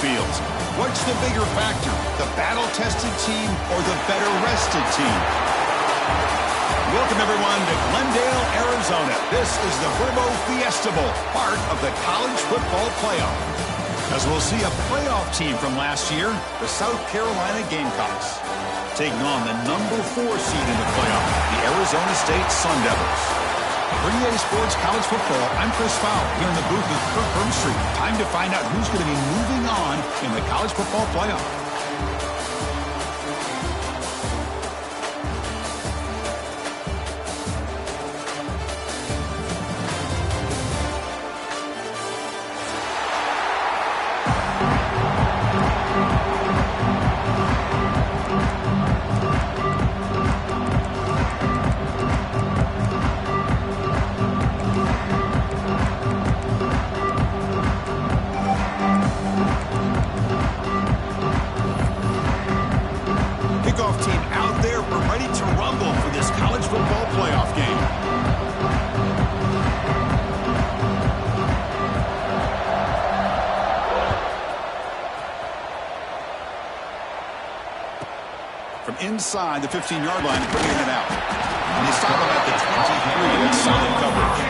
fields. What's the bigger factor, the battle-tested team or the better-rested team? Welcome, everyone, to Glendale, Arizona. This is the Verbo Fiesta Bowl, part of the college football playoff. As we'll see a playoff team from last year, the South Carolina Gamecocks, taking on the number 4 seed in the playoff, the Arizona State Sun Devils. For EA Sports College Football, I'm Chris Fowler, here in the booth with Kirk Hermstreet. Time to find out who's going to be moving on in the college football playoff. Team out there, we're ready to rumble for this college football playoff game. From inside the 15-yard line, bringing it out. And they stop him at the 23. That's solid coverage.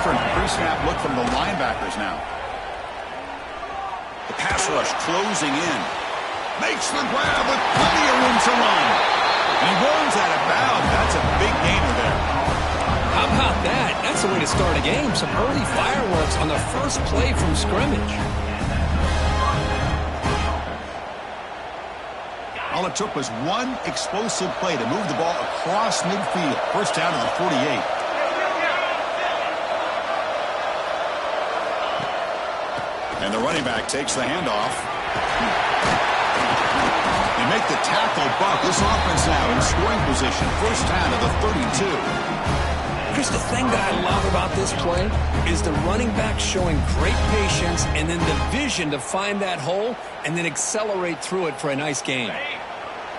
Pre-snap look from the linebackers now. The pass rush closing in. Makes the grab with plenty of room to run. And he runs out of bounds. That's a big gainer there. How about that? That's the way to start a game. Some early fireworks on the first play from scrimmage. All it took was one explosive play to move the ball across midfield. First down to the 48. And the running back takes the handoff. They make the tackle, but this offense now in scoring position. First down to the 32. Chris, the thing that I love about this play is the running back showing great patience and then the vision to find that hole and then accelerate through it for a nice gain.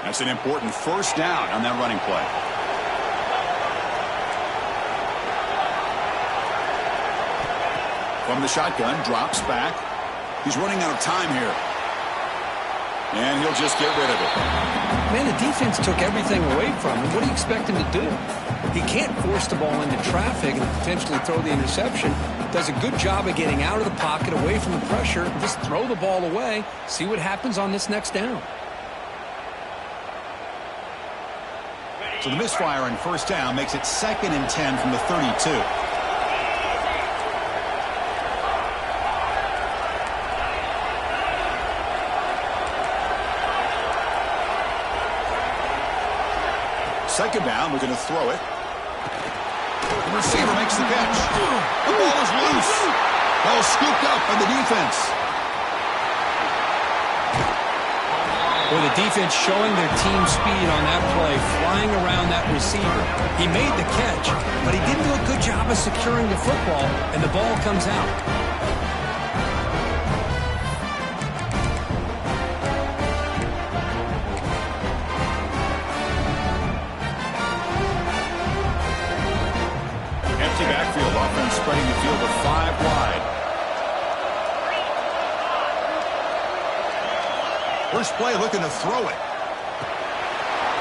That's an important first down on that running play. From the shotgun, drops back. He's running out of time here. And he'll just get rid of it. Man, the defense took everything away from him. What do you expect him to do? He can't force the ball into traffic and potentially throw the interception. Does a good job of getting out of the pocket, away from the pressure. Just throw the ball away. See what happens on this next down. So the misfire on first down makes it 2nd and 10 from the 32. Second down, we're going to throw it. The receiver makes the catch. The ball is loose. Ball scooped up by the defense. Well, the defense showing their team speed on that play, flying around that receiver. He made the catch, but he didn't do a good job of securing the football, and the ball comes out. Backfield offense spreading the field with 5 wide. First play looking to throw it.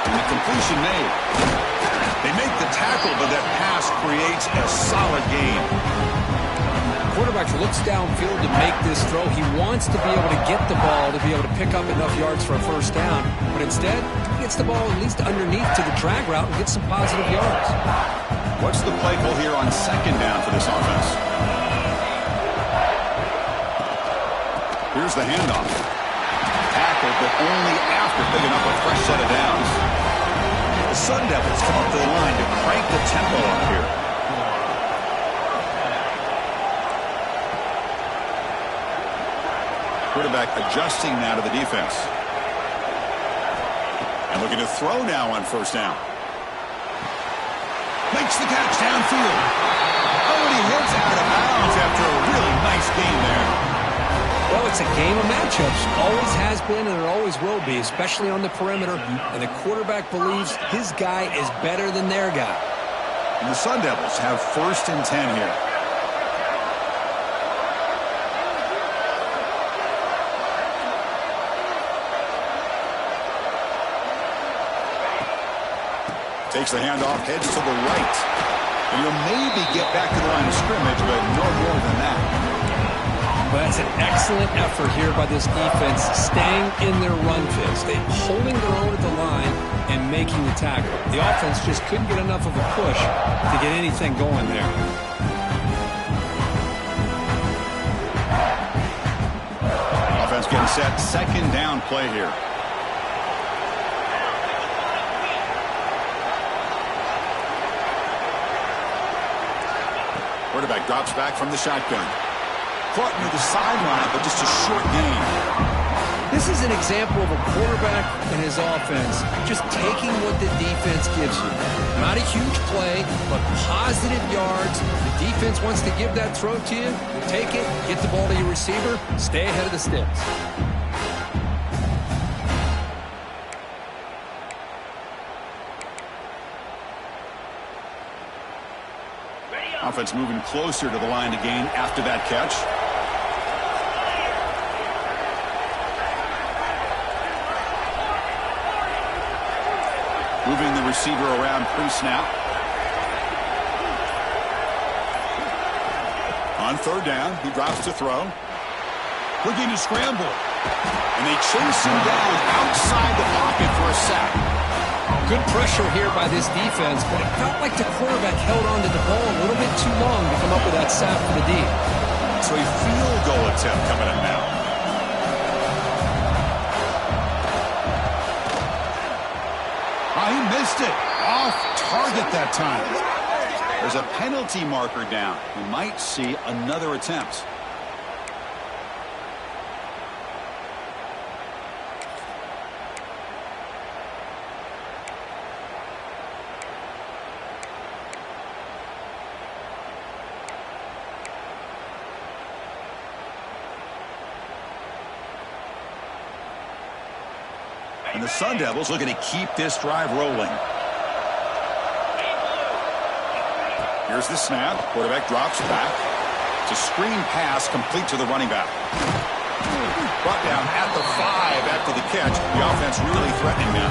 And the completion made. They make the tackle, but that pass creates a solid gain. Quarterback looks downfield to make this throw. He wants to be able to get the ball to be able to pick up enough yards for a first down. But instead, he gets the ball at least underneath to the drag route and gets some positive yards. What's the play call here on second down for this offense? Here's the handoff. Tackled, but only after picking up a fresh set of downs. The Sun Devils come up to the line to crank the tempo up here. Quarterback adjusting now to the defense. And looking to throw now on first down. Makes the catch downfield. Oh, and he hits out of bounds after a really nice game there. Well, it's a game of matchups. Always has been and it always will be, especially on the perimeter. And the quarterback believes his guy is better than their guy. And the Sun Devils have 1st and 10 here. Takes the handoff, heads to the right. And you'll maybe get back to the line of scrimmage, but no more than that. Well, that's an excellent effort here by this defense, staying in their run fits. They're holding their own at the line and making the tackle. The offense just couldn't get enough of a push to get anything going there. Offense getting set, 2nd down play here. Quarterback drops back from the shotgun. Caught near the sideline, but just a short gain. This is an example of a quarterback and his offense just taking what the defense gives you. Not a huge play, but positive yards. The defense wants to give that throw to you. You take it, get the ball to your receiver, stay ahead of the sticks. Offense moving closer to the line to gain after that catch. Moving the receiver around pre-snap. On 3rd down, he drops to throw. Looking to scramble. And they chase him down outside the pocket for a sack. Good pressure here by this defense, but it felt like the quarterback held on to the ball a little bit too long to come up with that sack for the D. So a field goal attempt coming up now. Oh, he missed it. Off target that time. There's a penalty marker down. We might see another attempt. And the Sun Devils looking to keep this drive rolling. Here's the snap. Quarterback drops back. It's a screen pass complete to the running back. Brought down at the 5 after the catch. The offense really threatening now.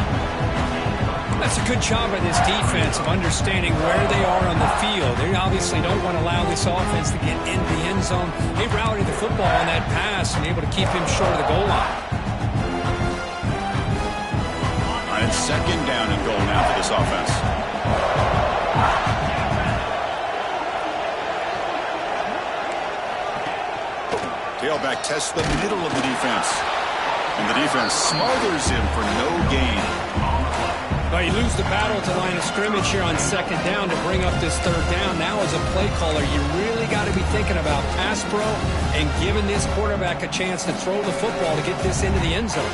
That's a good job by this defense of understanding where they are on the field. They obviously don't want to allow this offense to get into the end zone. They routed the football on that pass and able to keep him short of the goal line. And 2nd down and goal now for this offense. Tailback tests the middle of the defense. And the defense smothers him for no gain. Well, you lose the battle at the line of scrimmage here on 2nd down to bring up this 3rd down. Now as a play caller, you really got to be thinking about pass pro and giving this quarterback a chance to throw the football to get this into the end zone.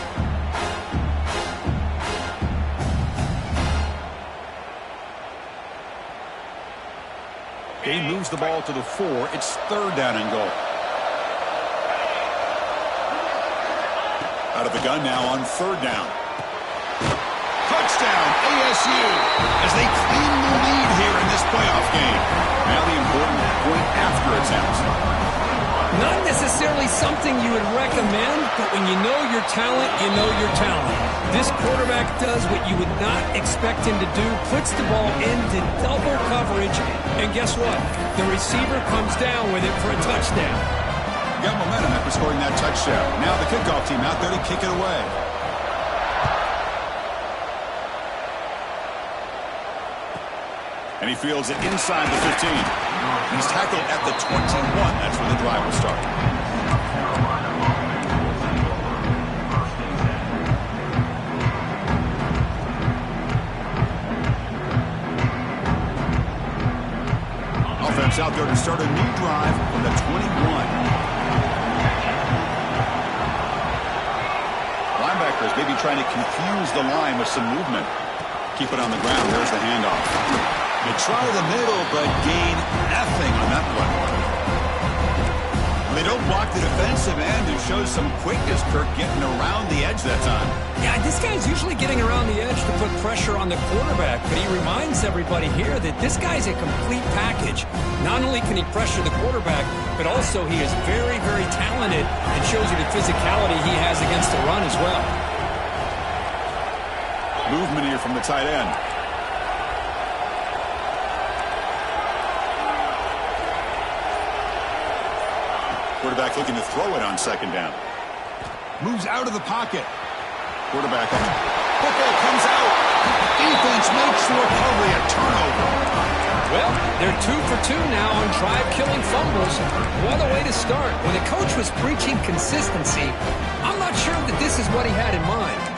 He moves the ball to the 4. It's 3rd down and goal. Out of the gun now on 3rd down. Touchdown, ASU, as they claim the lead here in this playoff game. Now the important point after attempt. Not necessarily something you would recommend, but when you know your talent, you know your talent. This quarterback does what you would not expect him to do, puts the ball into double coverage, and guess what? The receiver comes down with it for a touchdown. Got momentum after scoring that touchdown. Now the kickoff team out there to kick it away. And he fields it inside the 15. He's tackled at the 21. That's where the drive will start. Offense out there to start a new drive from the 21. Linebackers maybe trying to confuse the line with some movement. Keep it on the ground. There's the handoff. They try the middle, but gain nothing on that one. They don't block the defensive end and shows some quickness, Kirk, getting around the edge that time. Yeah, this guy's usually getting around the edge to put pressure on the quarterback, but he reminds everybody here that this guy's a complete package. Not only can he pressure the quarterback, but also he is very, very talented and shows you the physicality he has against the run as well. Movement here from the tight end. Quarterback looking to throw it on second down. Moves out of the pocket. Quarterback on. Football comes out. Defense makes the recovery a turnover. Well, they're 2 for 2 now on drive-killing fumbles. What a way to start. When the coach was preaching consistency, I'm not sure that this is what he had in mind.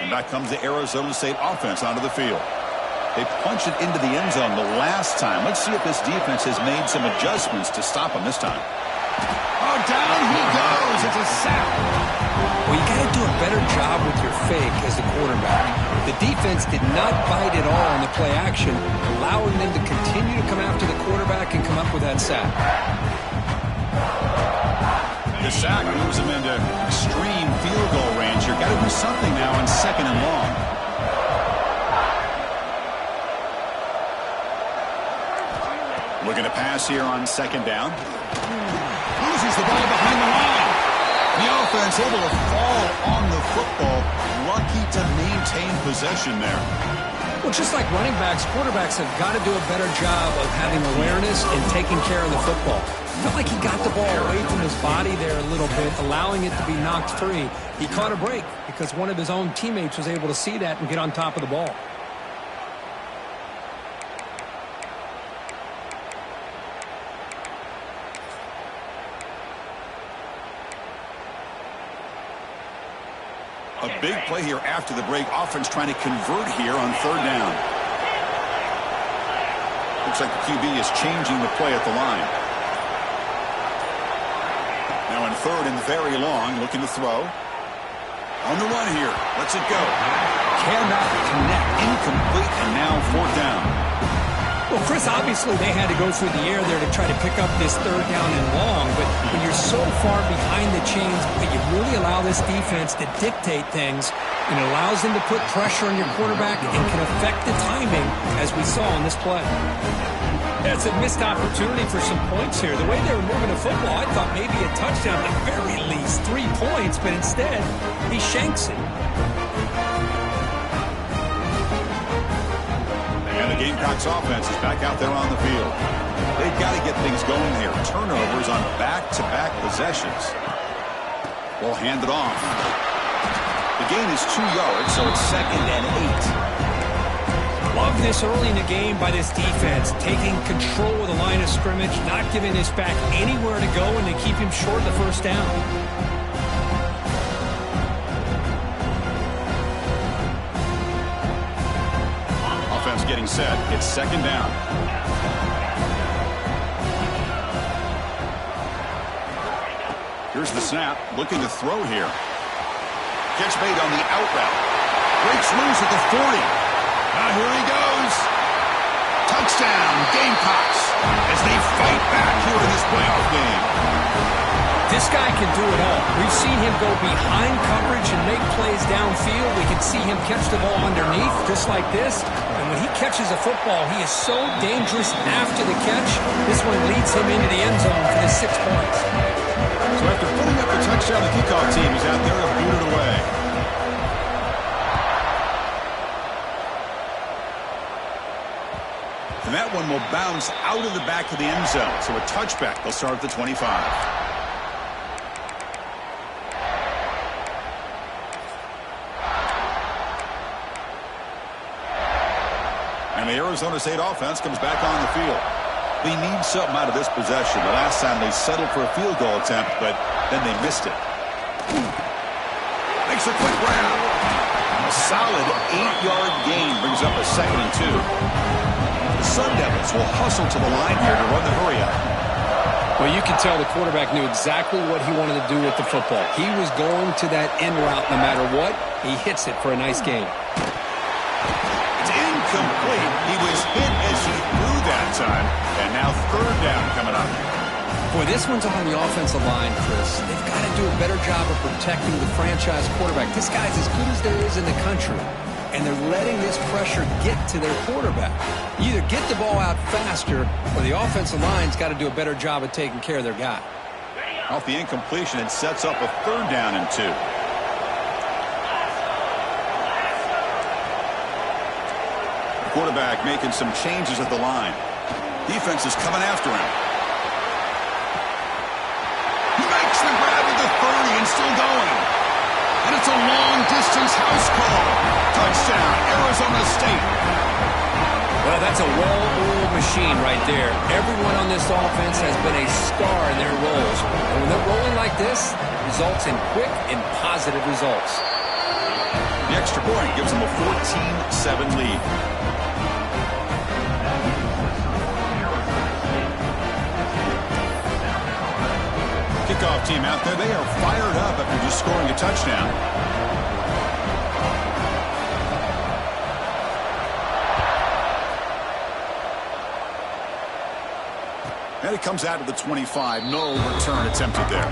Back comes the Arizona State offense onto the field. They punch it into the end zone the last time. Let's see if this defense has made some adjustments to stop him this time. Oh, down he goes. It's a sack. Well, you got to do a better job with your fake as the quarterback. The defense did not bite at all on the play action, allowing them to continue to come after the quarterback and come up with that sack. The sack moves him into extreme field goal range. You've got to do something now on second and long. Looking to pass here on second down. Loses the ball behind the line. The offense able to fall on the football. Lucky to maintain possession there. Well, just like running backs, quarterbacks have got to do a better job of having awareness and taking care of the football. Felt like he got the ball away from his body there a little bit, allowing it to be knocked free. He caught a break because one of his own teammates was able to see that and get on top of the ball. A big play here after the break. Offense trying to convert here on third down. Looks like the QB is changing the play at the line. Now in third and very long, looking to throw. On the run here. Lets it go. Cannot connect. Incomplete, and now fourth down. Well, Chris, obviously they had to go through the air there to try to pick up this third down and long, but when you're so far behind the chains, you really allow this defense to dictate things, and it allows them to put pressure on your quarterback and can affect the timing, as we saw in this play. That's a missed opportunity for some points here. The way they were moving the football, I thought maybe a touchdown at the very least, 3 points, but instead he shanks it. And the Gamecocks offense is back out there on the field. They've got to get things going here. Turnovers on back-to-back possessions. Ball handed off. The gain is 2 yards, so it's second and 8. Love this early in the game by this defense, taking control of the line of scrimmage, not giving this back anywhere to go, and they keep him short of the first down. Offense getting set. It's second down. Here's the snap. Looking to throw here. Catch made on the out route. Breaks loose at the 40. Now here he goes. Touchdown, Gamecocks, as they fight back here in this playoff game. This guy can do it all. We've seen him go behind coverage and make plays downfield. We can see him catch the ball underneath, just like this. And when he catches a football, he is so dangerous after the catch. This one leads him into the end zone for the 6 points. So after putting up the touchdown, the kickoff team is out there to boot it away. And that one will bounce out of the back of the end zone. So a touchback. They'll start at the 25. And the Arizona State offense comes back on the field. They need something out of this possession. The last time they settled for a field goal attempt, but then they missed it. Makes a quick grab. A solid 8-yard gain brings up a second and 2. The Sun Devils will hustle to the line here to run the hurry up. Well, you can tell the quarterback knew exactly what he wanted to do with the football. He was going to that in route no matter what. He hits it for a nice gain. It's incomplete. He was hit as he threw that time. And now third down coming up. Boy, this one's on the offensive line, Chris. They've got to do a better job of protecting the franchise quarterback. This guy's as good as there is in the country. And they're letting this pressure get to their quarterback. You either get the ball out faster or the offensive line's got to do a better job of taking care of their guy. Off the incompletion, it sets up a third down and 2. The quarterback making some changes at the line. Defense is coming after him. He makes the grab at the 30 and still going. And it's a long-distance house call. Touchdown, Arizona State. Well, that's a well-oiled machine right there. Everyone on this offense has been a star in their roles. And when they're rolling like this, it results in quick and positive results. The extra point gives them a 14-7 lead. Kickoff team out there. They are fired up after just scoring a touchdown. And it comes out of the 25. No return attempted there.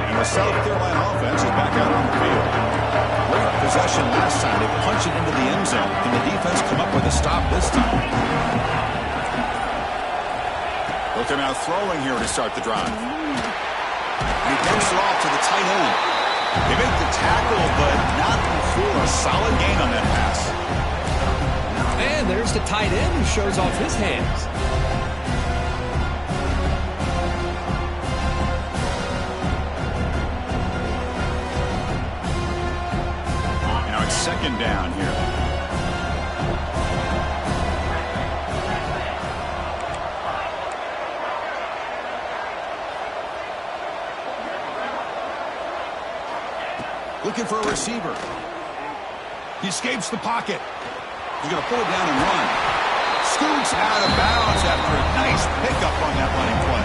And the South Carolina offense is back out on the field. Great possession last time. They punch it into the end zone. Can the defense come up with a stop this time? Look at him out throwing here to start the drive. He dumps it off to the tight end. They make the tackle, but not before a solid gain on that pass. And there's the tight end who shows off his hands. Now it's second down here. Looking for a receiver. He escapes the pocket. He's going to pull it down and run. Scoots out of bounds after a nice pickup on that running play.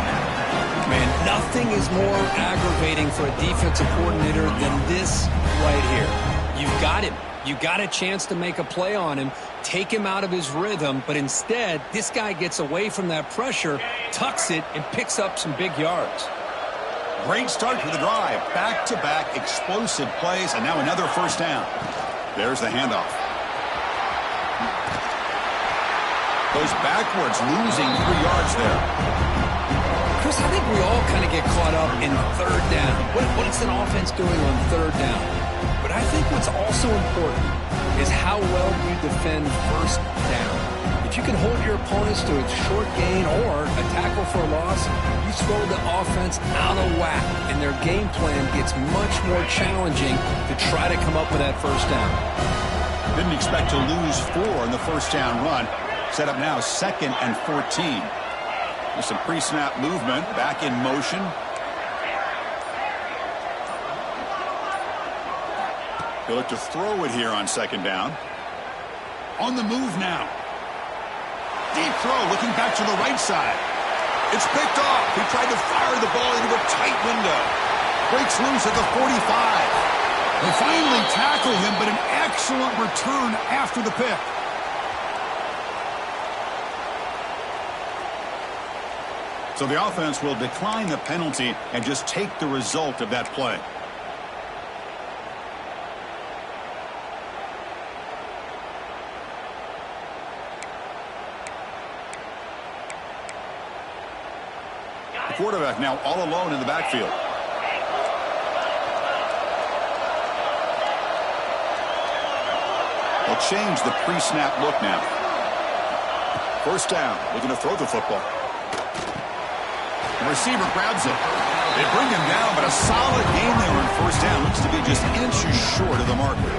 Man, nothing is more aggravating for a defensive coordinator than this right here. You've got him. You got a chance to make a play on him, take him out of his rhythm, but instead, this guy gets away from that pressure, tucks it, and picks up some big yards. Great start to the drive. Back-to-back explosive plays, and now another first down. There's the handoff. Goes backwards, losing 3 yards there. Chris, I think we all kind of get caught up in third down. What's an offense doing on third down? But I think what's also important is how well you defend first down. If you can hold your opponents to a short gain or a tackle for a loss, you throw the offense out of whack, and their game plan gets much more challenging to try to come up with that first down. Didn't expect to lose 4 in the first down run. Set up now 2nd and 14. With some pre-snap movement, back in motion. He'll look to throw it here on 2nd down. On the move now. Deep throw, looking back to the right side. It's picked off. He tried to fire the ball into a tight window. Breaks loose at the 45. They finally tackle him, but an excellent return after the pick. So the offense will decline the penalty and just take the result of that play. Quarterback now all alone in the backfield. They'll change the pre-snap look now. First down, looking to throw the football. The receiver grabs it. They bring him down, but a solid gain there on first down. Looks to be just inches short of the marker.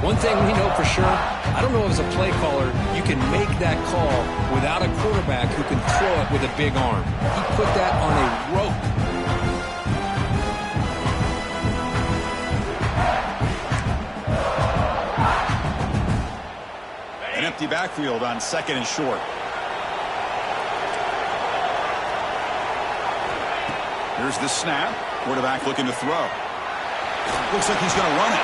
One thing we know for sure, I don't know if as a play caller you can make that call without a quarterback who can throw it with a big arm. He put that on a rope. An empty backfield on 2nd and short. Here's the snap. Quarterback looking to throw. Looks like he's going to run it.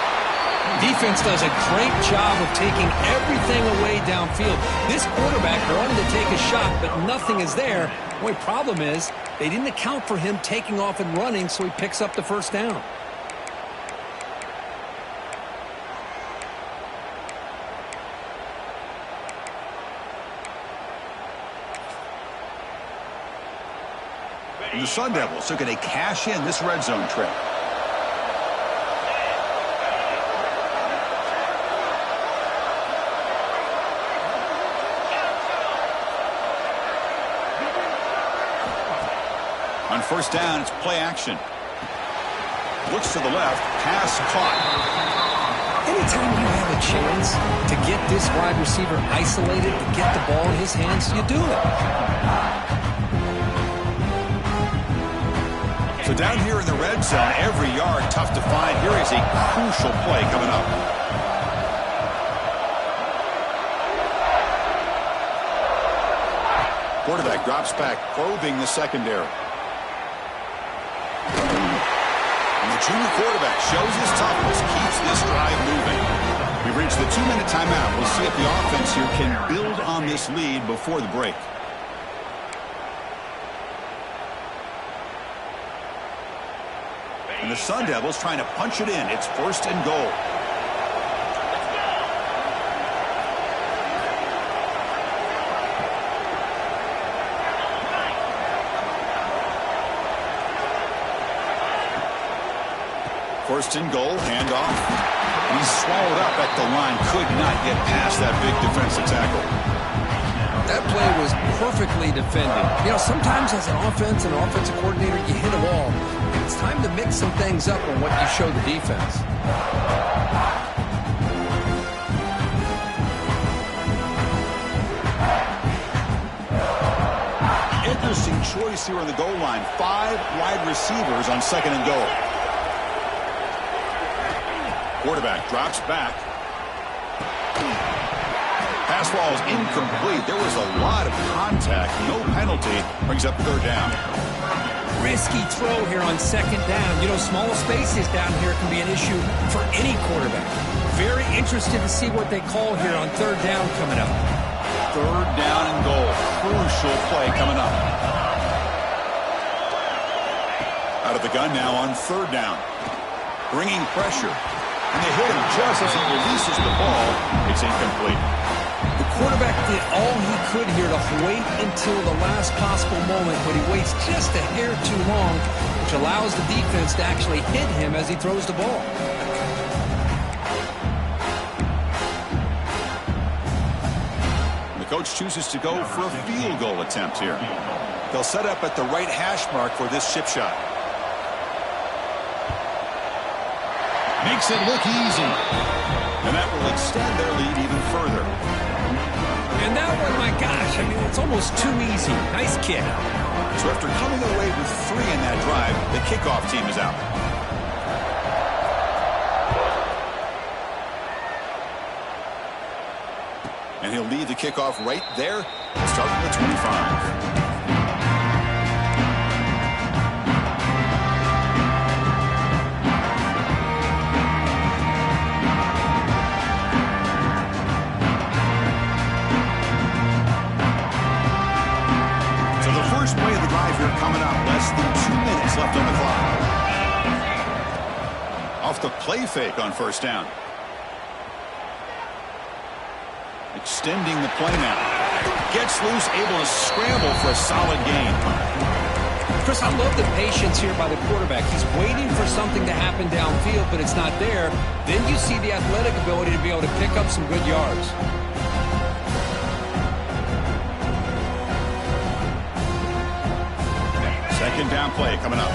Defense does a great job of taking everything away downfield. This quarterback wanted to take a shot, but nothing is there. The only problem is they didn't account for him taking off and running, so he picks up the first down. And the Sun Devils looking to cash in this red zone trip. On first down, it's play action. Looks to the left, pass caught. Anytime you have a chance to get this wide receiver isolated, to get the ball in his hands, you do it. So down here in the red zone, every yard tough to find. Here is a crucial play coming up. Quarterback drops back, probing the secondary. And the junior quarterback shows his toughness, keeps this drive moving. We've reached the 2-minute timeout. We'll see if the offense here can build on this lead before the break. And the Sun Devils trying to punch it in. It's 1st and goal. First and goal, handoff. He's swallowed up at the line. Could not get past that big defensive tackle. That play was perfectly defended. You know, sometimes as an offensive coordinator, you hit a wall. It's time to mix some things up on what you show the defense. Interesting choice here on the goal line. 5 wide receivers on 2nd and goal. Quarterback drops back. Pass ball is incomplete. There was a lot of contact. No penalty. Brings up 3rd down. Risky throw here on 2nd down. You know, small spaces down here can be an issue for any quarterback. Very interested to see what they call here on 3rd down coming up. 3rd down and goal. Crucial play coming up. Out of the gun now on 3rd down. Bringing pressure. And they hit him just as he releases the ball. It's incomplete. The quarterback did all he could here to wait until the last possible moment, but he waits just a hair too long, which allows the defense to actually hit him as he throws the ball. And the coach chooses to go for a field goal attempt here. They'll set up at the right hash mark for this chip shot. Makes it look easy. And that will extend their lead even further. And that one, my gosh, I mean, it's almost too easy. Nice kick. So after coming away with 3 in that drive, the kickoff team is out. And he'll lead the kickoff right there, starting at 25. Play of the drive here coming up. Less than 2 minutes left on the clock. Off the play fake on 1st down. Extending the play now. Gets loose, able to scramble for a solid gain. Chris, I love the patience here by the quarterback. He's waiting for something to happen downfield, but it's not there. Then you see the athletic ability to be able to pick up some good yards. Second down play coming up.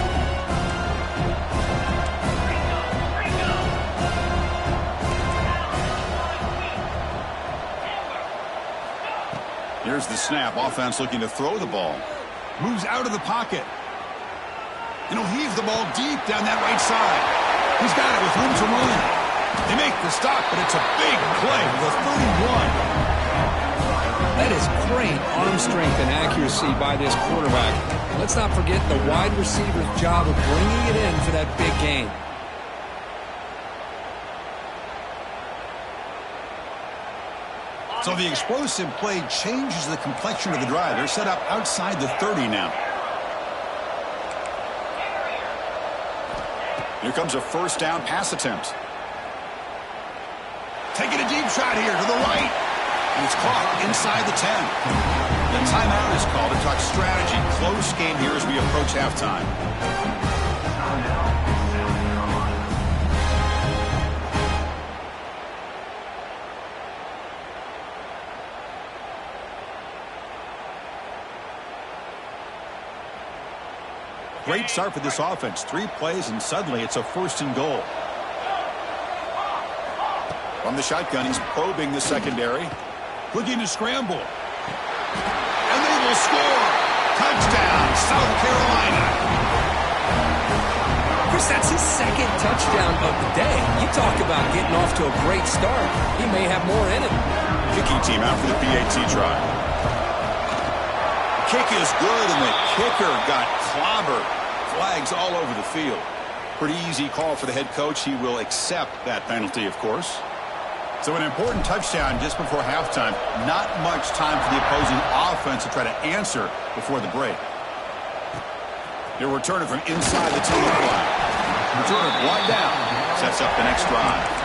Here's the snap. Offense looking to throw the ball. Moves out of the pocket. And he'll heave the ball deep down that right side. He's got it with room to run. They make the stop, but it's a big play for 31. That is great arm strength and accuracy by this quarterback. Let's not forget the wide receiver's job of bringing it in for that big gain. So the explosive play changes the complexion of the drive. They're set up outside the 30 now. Here comes a first down pass attempt. Taking a deep shot here to the right. And it's caught inside the 10. The timeout is called to talk strategy. Close game here as we approach halftime. Great start for this offense. 3 plays, and suddenly it's a first and goal. From the shotgun, he's probing the secondary. Looking to scramble. And they will score. Touchdown, South Carolina. Chris, that's his second touchdown of the day. You talk about getting off to a great start. He may have more in him. Kicking team out for the PAT try. Kick is good, and the kicker got clobbered. Flags all over the field. Pretty easy call for the head coach. He will accept that penalty, of course. So an important touchdown just before halftime. Not much time for the opposing offense to try to answer before the break. They'll return it from inside the 2-yard line. Return it brought down. Sets up the next drive.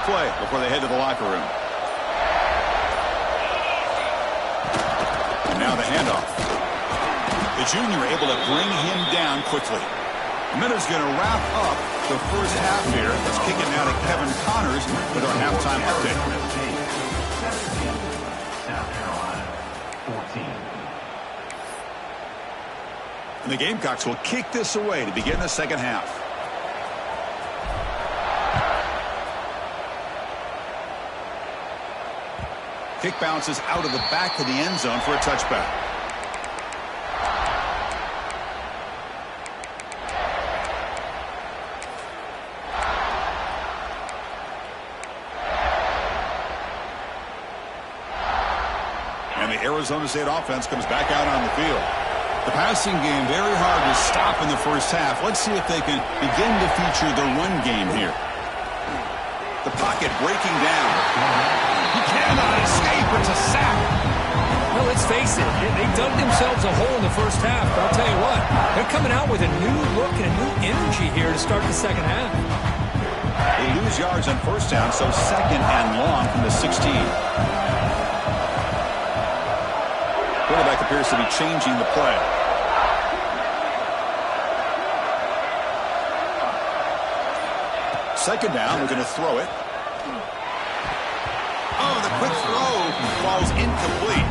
Play before they head to the locker room. And now the handoff. The junior able to bring him down quickly. The minute's going to wrap up the first half here. Let's kick it now to Kevin Connors with our halftime update. South Carolina, 14. And the Gamecocks will kick this away to begin the second half. Kick bounces out of the back of the end zone for a touchback. And the Arizona State offense comes back out on the field. The passing game very hard to stop in the first half. Let's see if they can begin to feature the run game here. The pocket breaking down. He cannot escape. It's a sack. Well, let's face it. They dug themselves a hole in the first half. But I'll tell you what, they're coming out with a new look and a new energy here to start the second half. They lose yards on first down, so second and long from the 16. Quarterback appears to be changing the play. Second down, we're going to throw it. Oh, the quick throw falls incomplete.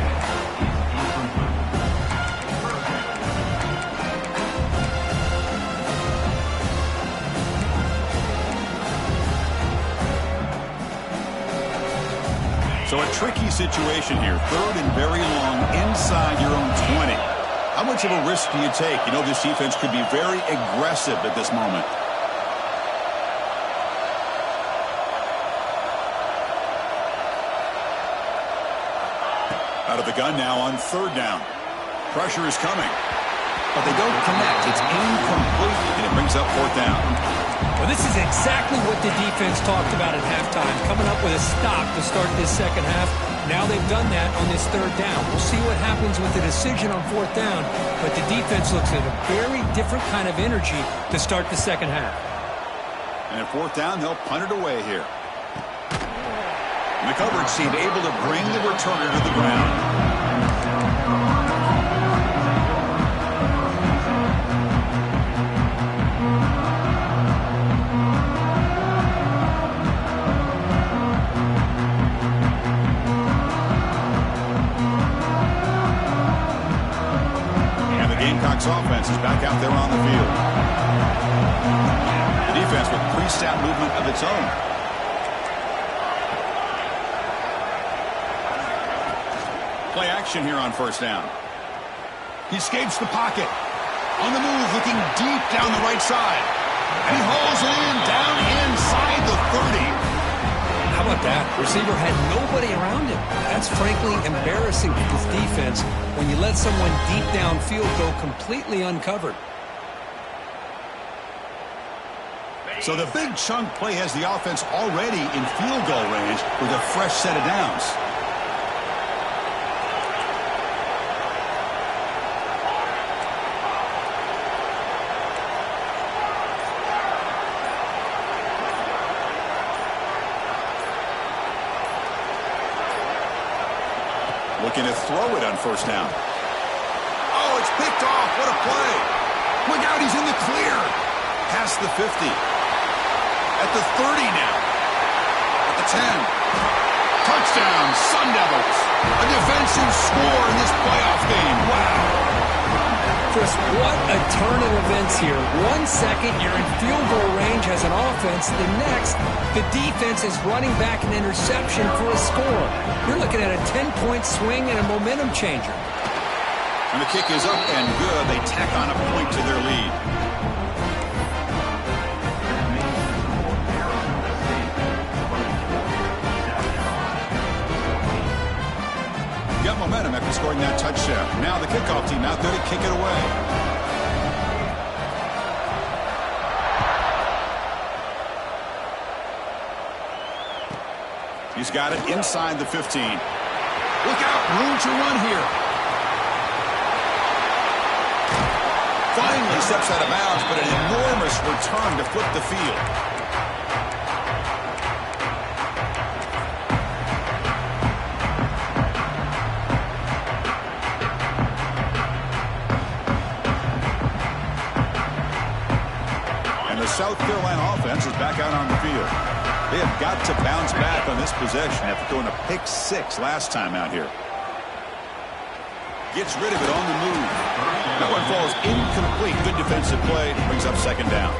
So a tricky situation here. Third and very long inside your own 20. How much of a risk do you take? You know, this defense could be very aggressive at this moment. Out of the gun now on third down. Pressure is coming. But they don't connect. It's incomplete, and it brings up fourth down. Well, this is exactly what the defense talked about at halftime, coming up with a stop to start this second half. Now they've done that on this third down. We'll see what happens with the decision on fourth down, but the defense looks at a very different kind of energy to start the second half. And at fourth down, they'll punt it away here. And the coverage team able to bring the returner to the ground. Gamecocks offense is back out there on the field. The defense with pre-snap movement of its own. Play action here on first down. He escapes the pocket. On the move, looking deep down the right side. And he hauls it in, down inside the 30. How about that? Receiver had nobody around him. That's frankly embarrassing for this defense when you let someone deep downfield go completely uncovered. So the big chunk play has the offense already in field goal range with a fresh set of downs. Looking to throw it on first down. Oh, it's picked off. What a play. Look out, he's in the clear. Past the 50. At the 30 now. At the 10. Touchdown, Sun Devils. A defensive score in this playoff game. Wow. Chris, what a turn of events here. 1 second, you're in field goal range as an offense. The next, the defense is running back an interception for a score. You're looking at a 10-point swing and a momentum changer. And the kick is up and good. They tack on a point to their lead. Got momentum after scoring that touchdown. Now the kickoff team out there to kick it away. He's got it inside the 15. Look out, room to run here. Finally steps out of bounds, but an enormous return to flip the field. South Carolina offense is back out on the field. They have got to bounce back on this possession after throwing a pick 6 last time out here. Gets rid of it on the move. That one falls incomplete. Good defensive play. Brings up second down.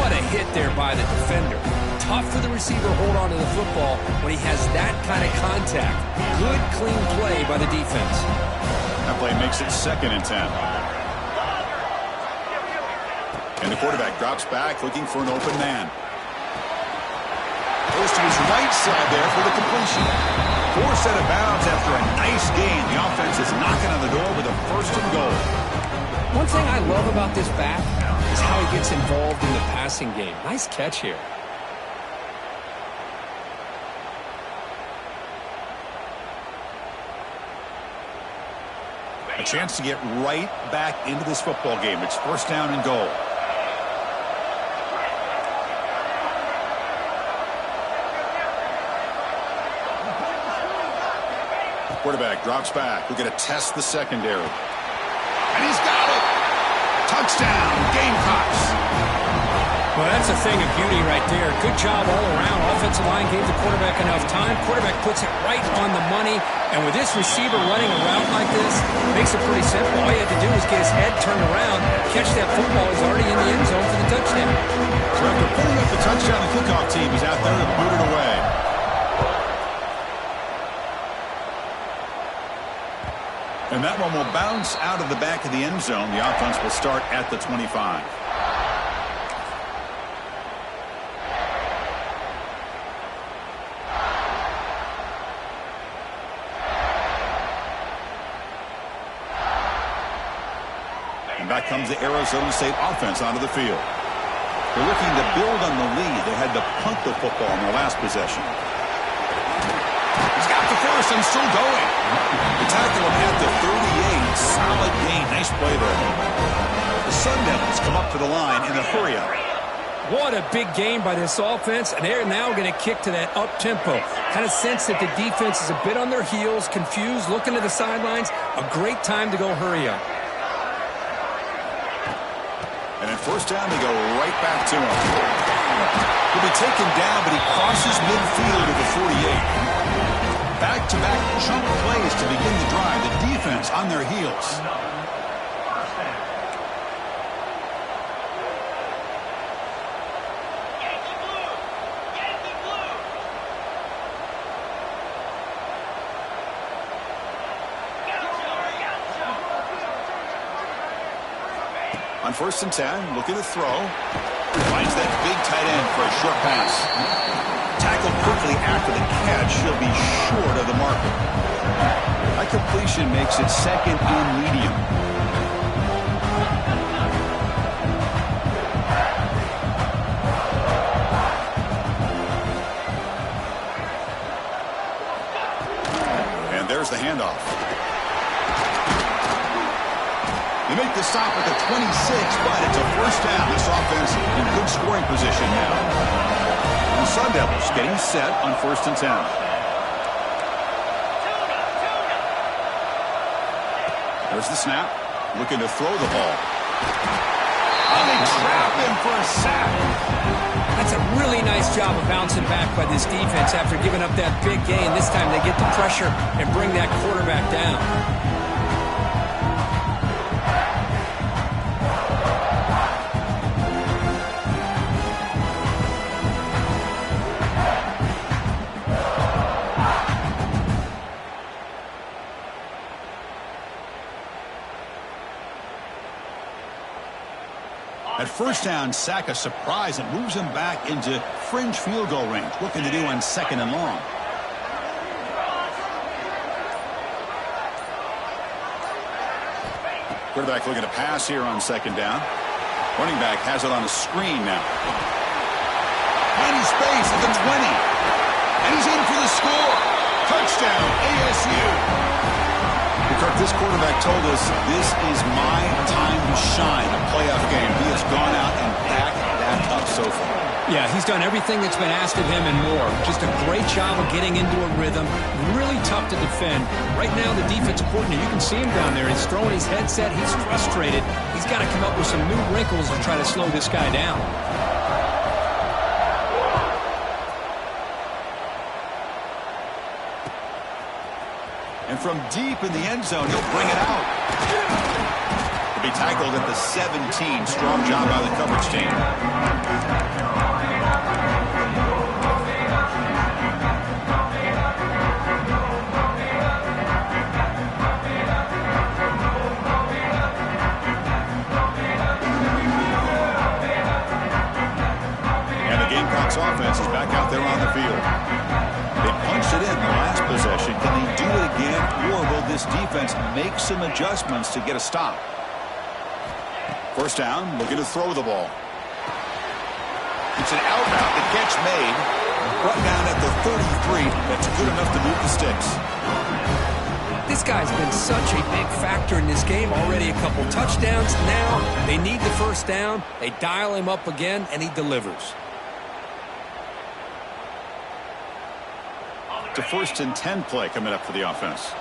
What a hit there by the defender. Tough for the receiver to hold on to the football when he has that kind of contact. Good, clean play by the defense. That play makes it 2nd and 10. And the quarterback drops back, looking for an open man. Goes to his right side there for the completion. 4 set of bounds after a nice gain. The offense is knocking on the door with a 1st and goal. One thing I love about this back is how he gets involved in the passing game. Nice catch here. A chance to get right back into this football game. It's 1st down and goal. Quarterback drops back. We're going to test the secondary. And he's got it. Touchdown, Gamecocks. Well, that's a thing of beauty right there. Good job all around. Offensive line gave the quarterback enough time. Quarterback puts it right on the money. And with this receiver running a route like this, it makes it pretty simple. All you have to do is get his head turned around, catch that football. He's already in the end zone for the touchdown. So after pulling up the touchdown, the kickoff team is out there to boot it away. And that one will bounce out of the back of the end zone. The offense will start at the 25. And back comes the Arizona State offense onto the field. They're looking to build on the lead. They had to punt the football in their last possession. He's got the first and still going. The tackle him at the 38. Solid gain. Nice play there. The Sun Devils come up to the line in a hurry-up. What a big game by this offense, and they're now going to kick to that up-tempo. Kind of sense that the defense is a bit on their heels, confused, looking to the sidelines. A great time to go hurry up. And at 1st down, they go right back to him. He'll be taken down, but he crosses midfield at the 48. Back-to-back chunk plays to begin the drive. The defense on their heels. On 1st and 10, looking to throw. Finds that big tight end for a short pass. Tackled quickly after the catch. He'll be short of the marker. That completion makes it 2nd and medium. And there's the handoff. They make the stop at the 26, but it's a 1st down. This offense in good scoring position now. The Sun Devils getting set on 1st and 10. There's the snap. Looking to throw the ball. And they trap him for a sack. That's a really nice job of bouncing back by this defense after giving up that big gain. This time they get the pressure and bring that quarterback down. At 1st down, sack a surprise and moves him back into fringe field goal range. Looking to do on 2nd and long. Quarterback looking to pass here on 2nd down. Running back has it on the screen now. Tiny space at the 20. And he's in for the score. Touchdown, ASU. Kirk, this quarterback told us this is my time to shine, a playoff game. He has gone out and backed that up so far. Yeah, he's done everything that's been asked of him and more. Just a great job of getting into a rhythm. Really tough to defend. Right now, the defensive coordinator, you can see him down there. He's throwing his headset. He's frustrated. He's got to come up with some new wrinkles to try to slow this guy down. And from deep in the end zone, he'll bring it out. He'll be tackled at the 17. Strong job by the coverage team. And the Gamecocks offense is back out there on the field. They punched it in the last possession. Can they do it again, or will this defense make some adjustments to get a stop? 1st down, looking to throw the ball. It's an out route. The catch made. Brought down at the 33. That's good enough to move the sticks. This guy's been such a big factor in this game. Already a couple touchdowns. Now they need the 1st down. They dial him up again, and he delivers. To 1st and 10 play coming up for the offense.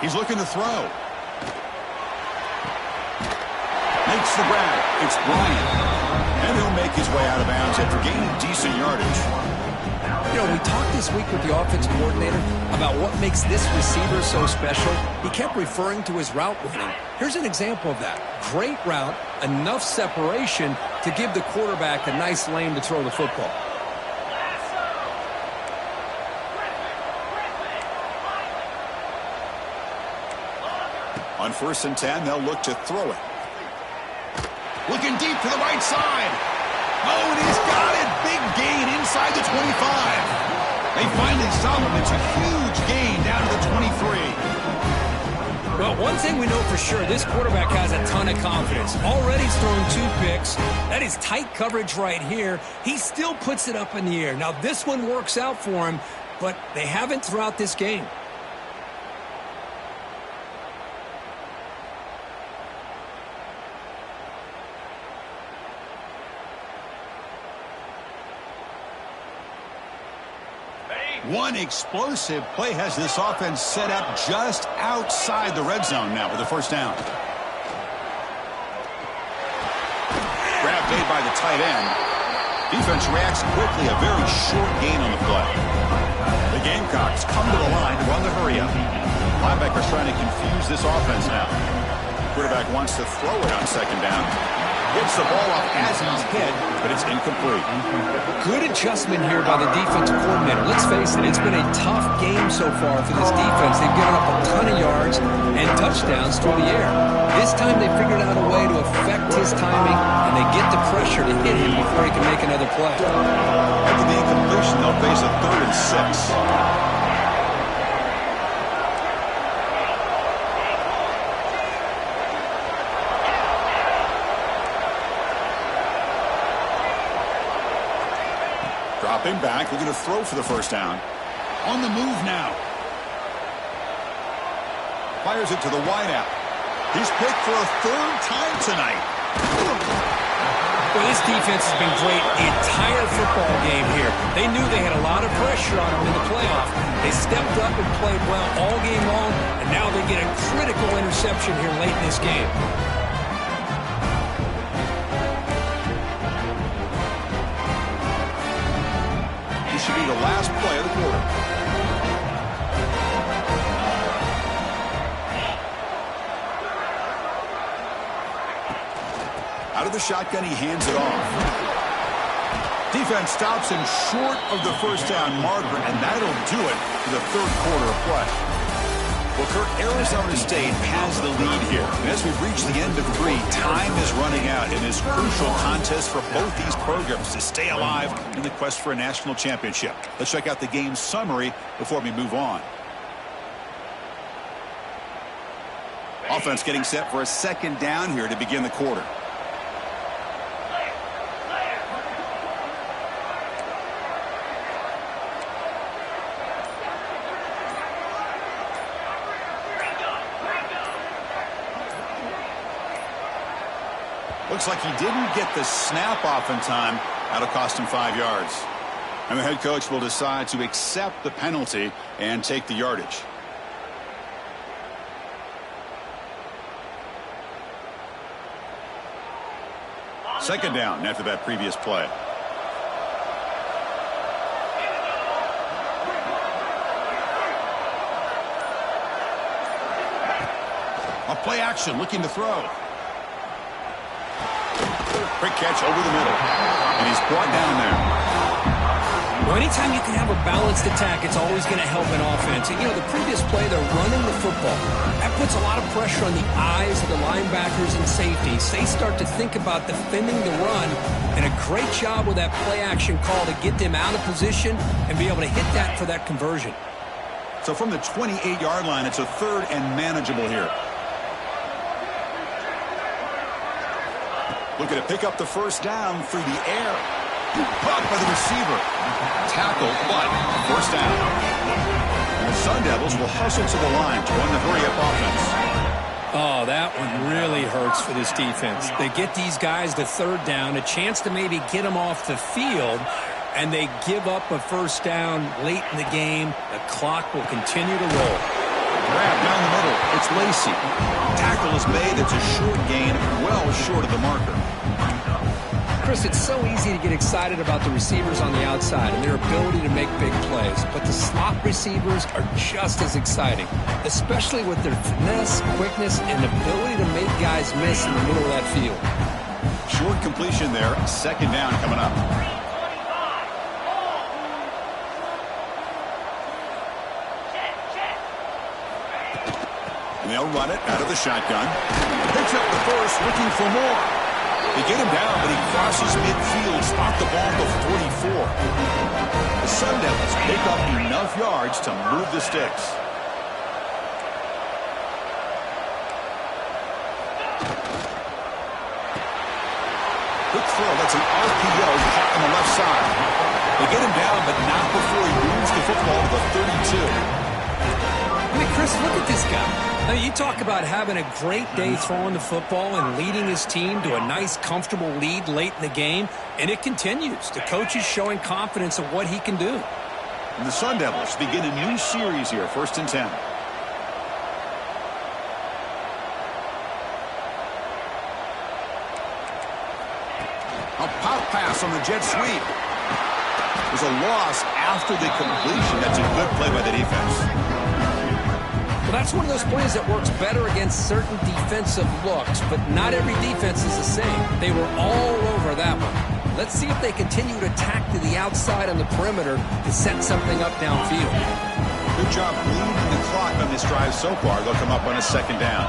He's looking to throw. Makes the grab. It's Bryant. And he'll make his way out of bounds after gaining decent yardage. You know, we talked this week with the offensive coordinator about what makes this receiver so special. He kept referring to his route running. Here's an example of that. Great route, enough separation to give the quarterback a nice lane to throw the football. On 1st and 10, they'll look to throw it. Looking deep to the right side. Oh, and he's got it. Big gain inside the 25. They finally stop him. It's a huge gain down to the 23. Well, one thing we know for sure, this quarterback has a ton of confidence. Already he's thrown 2 picks. That is tight coverage right here. He still puts it up in the air. Now, this one works out for him, but they haven't throughout this game. One explosive play has this offense set up just outside the red zone now with the 1st down. Grab made by the tight end. Defense reacts quickly, a very short gain on the play. The Gamecocks come to the line to run the hurry up. Linebackers trying to confuse this offense now. Quarterback wants to throw it on 2nd down. Gets the ball off as he's hit, but it's incomplete. Good adjustment here by the defensive coordinator. Let's face face it, it's been a tough game so far for this defense. They've given up a ton of yards and touchdowns through the air. This time they figured out a way to affect his timing, and they get the pressure to hit him before he can make another play. After the incompletion, they'll face a 3rd and 6. Dropping back, looking to throw for the first down. On the move now. Fires it to the wideout. He's picked for a 3rd time tonight. Well, this defense has been great the entire football game here. They knew they had a lot of pressure on them in the playoff. They stepped up and played well all game long, and now they get a critical interception here late in this game. This should be the last play of the quarter. Out of the shotgun, he hands it off. Defense stops him short of the first down marker, and that'll do it for the 3rd quarter of play. Well, Kirk, Arizona State has the lead here. And as we've reached the end of 3, time is running out in this crucial contest for both these programs to stay alive in the quest for a national championship. Let's check out the game summary before we move on. Offense getting set for a 2nd down here to begin the quarter. Looks like he didn't get the snap off in time. That'll cost him 5 yards. And the head coach will decide to accept the penalty and take the yardage. Second down after that previous play. A play action, looking to throw. Quick catch over the middle. And he's brought down there. Well, anytime you can have a balanced attack, it's always going to help an offense. And, you know, the previous play, they're running the football. That puts a lot of pressure on the eyes of the linebackers and safeties. They start to think about defending the run, and a great job with that play-action call to get them out of position and be able to hit that for that conversion. So from the 28-yard line, it's a 3rd and manageable here. Looking to pick up the first down through the air. Caught by the receiver. Tackle, but first down. And the Sun Devils will hustle to the line to run the hurry-up offense. Oh, that one really hurts for this defense. They get these guys to 3rd down, a chance to maybe get them off the field, and they give up a first down late in the game. The clock will continue to roll. Grab down the middle. It's Lacey. Tackle is made. It's a short gain, well short of the marker. Chris, it's so easy to get excited about the receivers on the outside and their ability to make big plays, but the slot receivers are just as exciting, especially with their finesse, quickness, and ability to make guys miss in the middle of that field. Short completion there. 2nd down coming up. And they'll run it out of the shotgun. Picks up the first, looking for more. They get him down, but he crosses midfield, spot the ball to 44. The Sun Devils pick up enough yards to move the sticks. Quick throw, that's an RPO caught on the left side. They get him down, but not before he moves the football to the 32. I mean, Chris, look at this guy. Now, you talk about having a great day throwing the football and leading his team to a nice, comfortable lead late in the game, and it continues. The coach is showing confidence of what he can do. And the Sun Devils begin a new series here, 1st and 10. A pop pass on the jet sweep. There's a loss after the completion. That's a good play by the defense. Well, that's one of those plays that works better against certain defensive looks, but not every defense is the same. They were all over that one. Let's see if they continue to attack to the outside on the perimeter to set something up downfield. Good job bleeding the clock on this drive so far. They'll come up on a second down.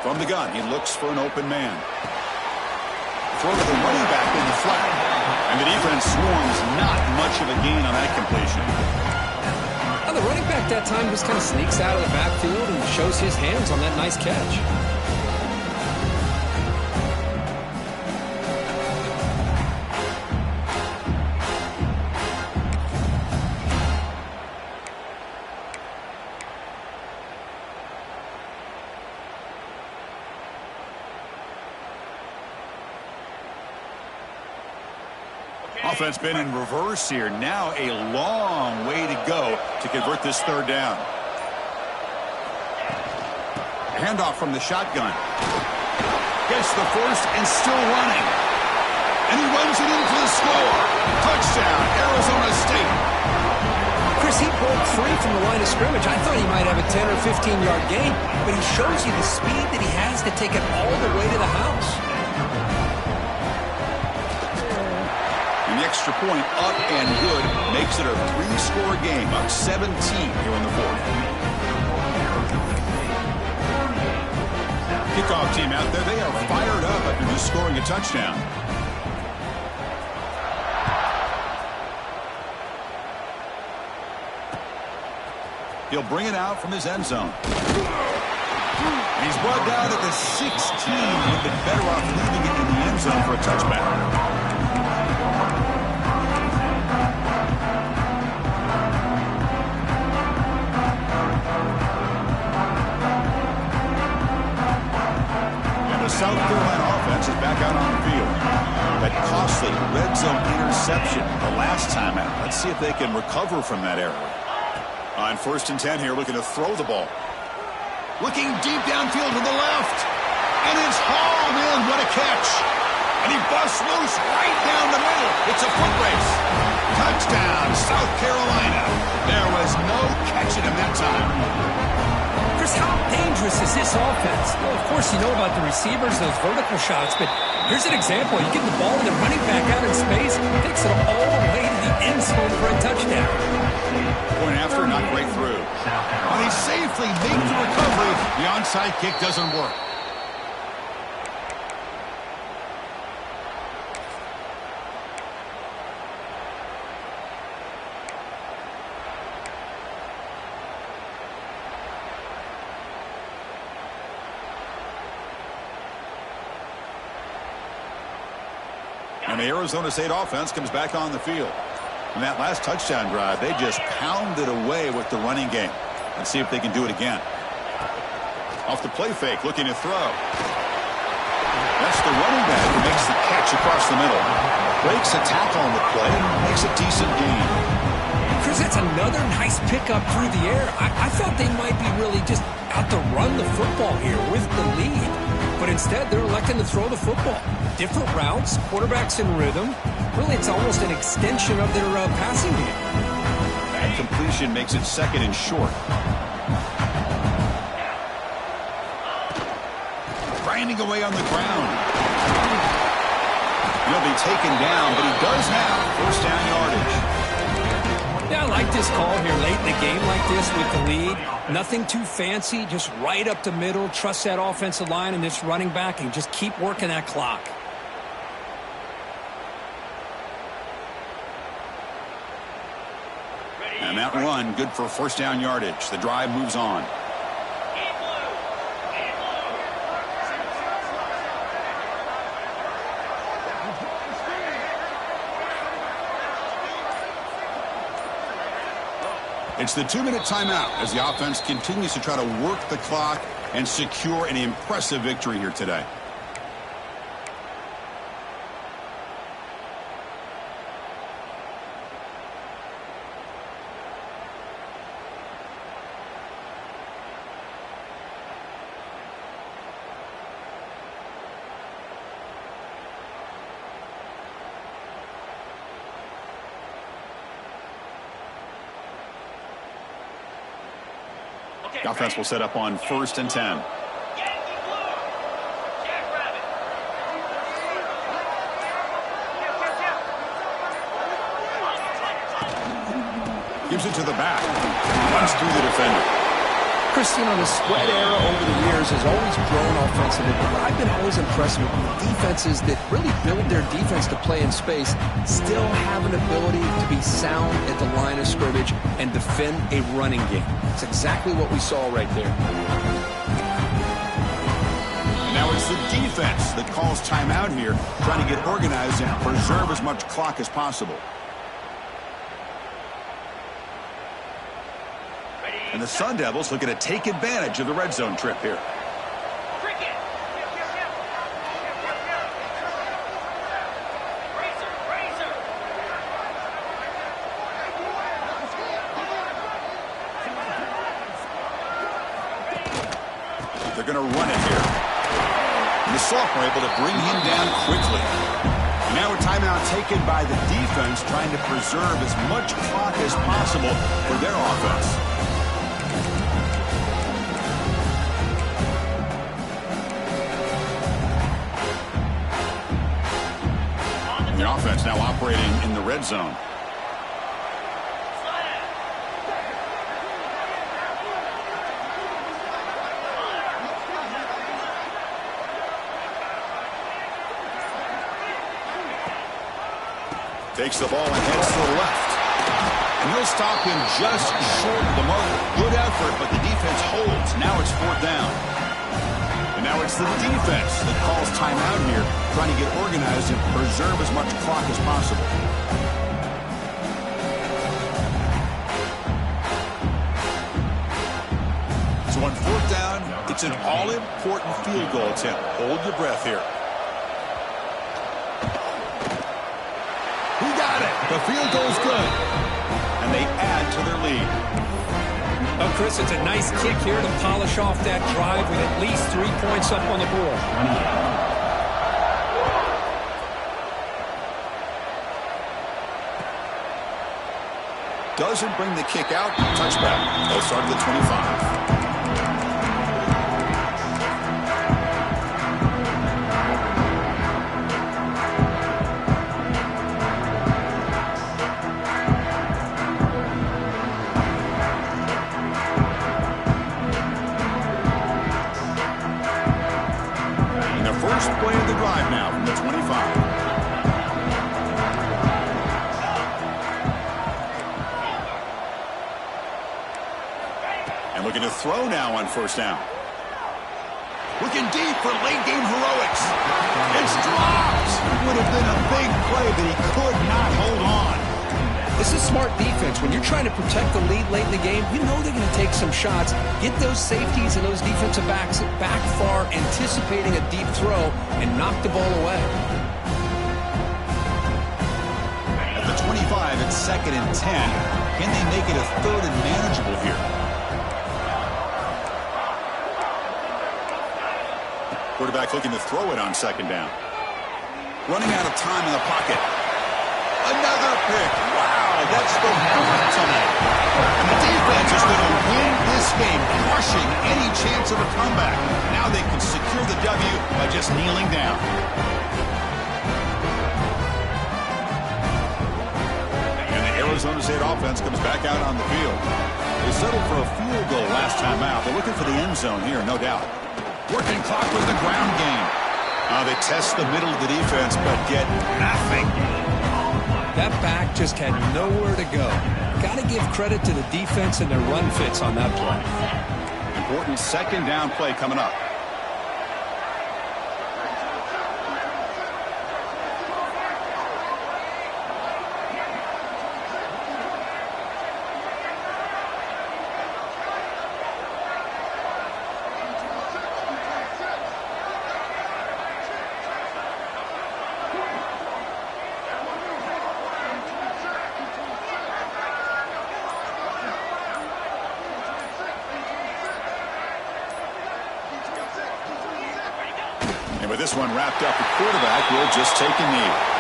From the gun, he looks for an open man. Throw to the running back in the flat. And the defense swarms, not much of a gain on that completion. The running back that time just kind of sneaks out of the backfield and shows his hands on that nice catch. Offense been in reverse here. Now a long way to go to convert this third down. Handoff from the shotgun. Gets the first and still running. And he runs it in for the score. Touchdown, Arizona State. Chris, he broke free from the line of scrimmage. I thought he might have a 10 or 15-yard gain, but he shows you the speed that he has to take it all the way to the house. The extra point up and good makes it a 3-score game, up 17 here in the fourth. Kickoff team out there, they are fired up after just scoring a touchdown. He'll bring it out from his end zone. He's brought down at the 16. Would have been better off leaving it in the end zone for a touchback. South Carolina offense is back out on the field. That costly red zone interception the last time out. Let's see if they can recover from that error. On 1st and 10 here, looking to throw the ball. Looking deep downfield to the left. And it's hauled in. What a catch. And he busts loose right down the middle. It's a foot race. Touchdown, South Carolina. There was no catching him that time. Chris, how dangerous is this offense? Well, of course, you know about the receivers, those vertical shots, but here's an example. You get the ball and the running back out in space, takes it all the way to the end zone for a touchdown. Point after, not great through. Well, he safely makes the recovery. The onside kick doesn't work. And the Arizona State offense comes back on the field. In that last touchdown drive, they just pounded away with the running game. Let's see if they can do it again. Off the play fake, looking to throw. That's the running back who makes the catch across the middle. Breaks a tackle on the play, makes a decent gain. Chris, that's another nice pickup through the air. I thought they might be really just out to run the football here with the lead. But instead, they're electing to throw the football. Different routes, quarterbacks in rhythm. Really, it's almost an extension of their passing game. That completion makes it 2nd and short. Grinding away on the ground. He'll be taken down, but he does have 1st down yardage. Yeah, I like this call here late in the game like this with the lead. Nothing too fancy, just right up the middle. Trust that offensive line and this running back and just keep working that clock. And that run, good for 1st down yardage. The drive moves on. It's the 2-minute timeout as the offense continues to try to work the clock and secure an impressive victory here today. The offense will set up on 1st and 10. Gives it to the back. Runs through the defender. Chris, you know, the spread era over the years has always grown offensively, but what I've been always impressed with defenses that really build their defense to play in space still have an ability to be sound at the line of scrimmage and defend a running game. It's exactly what we saw right there. And now it's the defense that calls timeout here, trying to get organized and preserve as much clock as possible. And the Sun Devils looking to take advantage of the red zone trip here. They're going to run it here. And the sophomore able to bring him down quickly. And now a timeout taken by the defense, trying to preserve as much clock as possible for their offense. The offense now operating in the red zone. Takes the ball and heads to the left. And he'll stop him just short of the mark. Good effort, but the defense holds. Now it's 4th down. And now it's the defense that calls timeout here, trying to get organized and preserve as much clock as possible. So on 4th down, it's an all-important field goal attempt. Hold your breath here. He got it. The field goal's good. And they add to their lead. Oh, Chris, it's a nice kick here to polish off that drive with at least 3 points up on the board. Doesn't bring the kick out. Touchback. They'll start at the 25. First play of the drive now from the 25. And looking to throw now on 1st down. Looking deep for late game heroics. It's dropped. It would have been a big play, but he could not hold on. This is smart defense. When you're trying to protect the lead late in the game, you know they're going to take some shots, get those safeties and those defensive backs back far, anticipating a deep throw, and knock the ball away. At the 25, it's 2nd and 10. Can they make it a 3rd and manageable here? Quarterback looking to throw it on 2nd down. Running out of time in the pocket. Another pick. Wow, that's the 4th tonight. And the defense is going to win this game, crushing any chance of a comeback. Now they can secure the W by just kneeling down. And the Arizona State offense comes back out on the field. They settled for a field goal last time out. They're looking for the end zone here, no doubt. Working clock with the ground game. They test the middle of the defense, but get nothing. That back just had nowhere to go. Got to give credit to the defense and their run fits on that play. Important 2nd down play coming up. And with this one wrapped up, the quarterback will just take a knee.